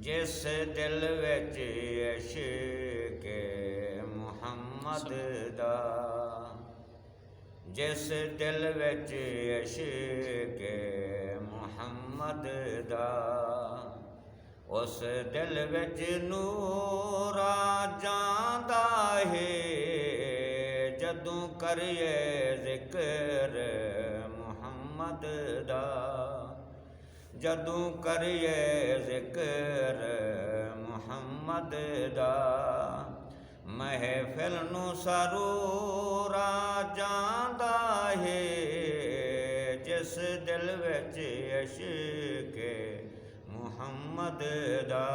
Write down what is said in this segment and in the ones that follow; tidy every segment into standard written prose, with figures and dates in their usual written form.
जिस दिल विच इश्क मुहम्मद दा, जिस दिल विच इश्क मुहम्मद दा, उस दिल विच नूर आ जांदा है। जदों करिए जिक्र मुहम्मद दा, जदों करिए जिक्र मुहम्मद दा, महफिल नूं सरूर आ जांदा है। जिस दिल विच इश्क मुहम्मद दा,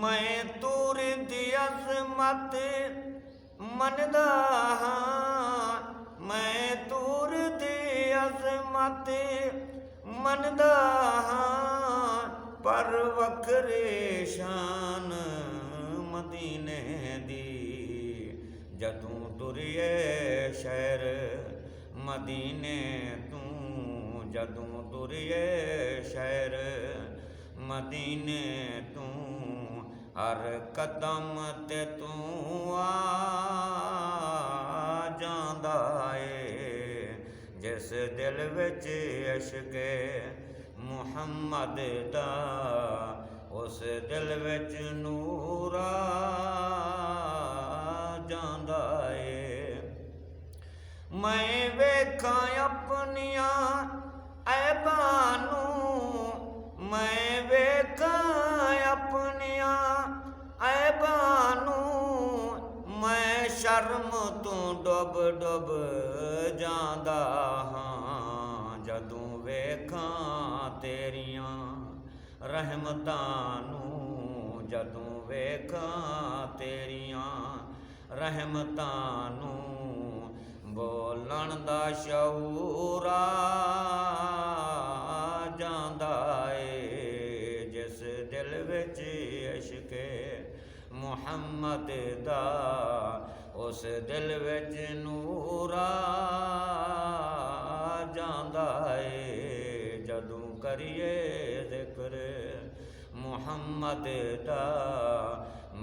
मैं तूर दी अज़मत मनदा हां, मैं तूर दी अज़मत मनदा हां, पर वखरे शान मदीने दी। जदों तुरिए शहर मदीने तूं, जदों तुरिए शहर मदीने तूं, हर कदम ते तूं आ जांदा ए। जिस दिल विच इश्क मुहम्मद दा, उस दिल विच नूर आ जांदा ए। मैं वेखां अपनियां ऐबां नूं, मैं वेखां अपनियां ऐबां नूं, मैं शर्म तों डुब डुब जांदा हां। जदों वेखां तेरियां रहमतां नूं, जदों वेखां तेरियां रहमतां नूं, बोलण दा शऊर आ जांदा ए। जिस दिल विच इश्क मुहम्मद दा, उस दिल विच नूर आ जांदा ए। जदों करिए जिक्र मुहम्मद दा,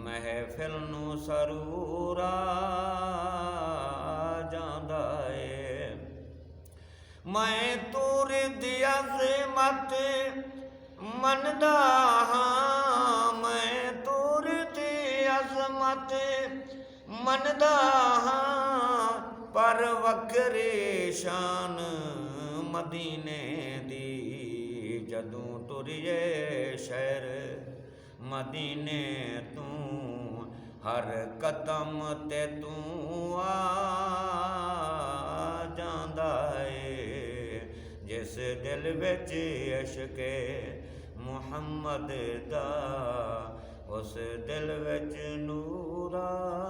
महफिल नूं सरूर आ जांदा ए। मैं तूर दी अज़मत मनदा हां, मैं तूर दी अज़मत मनदा हां, पर वखरे शान मदीने दी। जदों तुरिए शहर मदीने तूं, हर कदम ते तूं आ जांदा ए। जिस दिल विच इश्क मुहम्मद दा, उस दिल विच नूर आ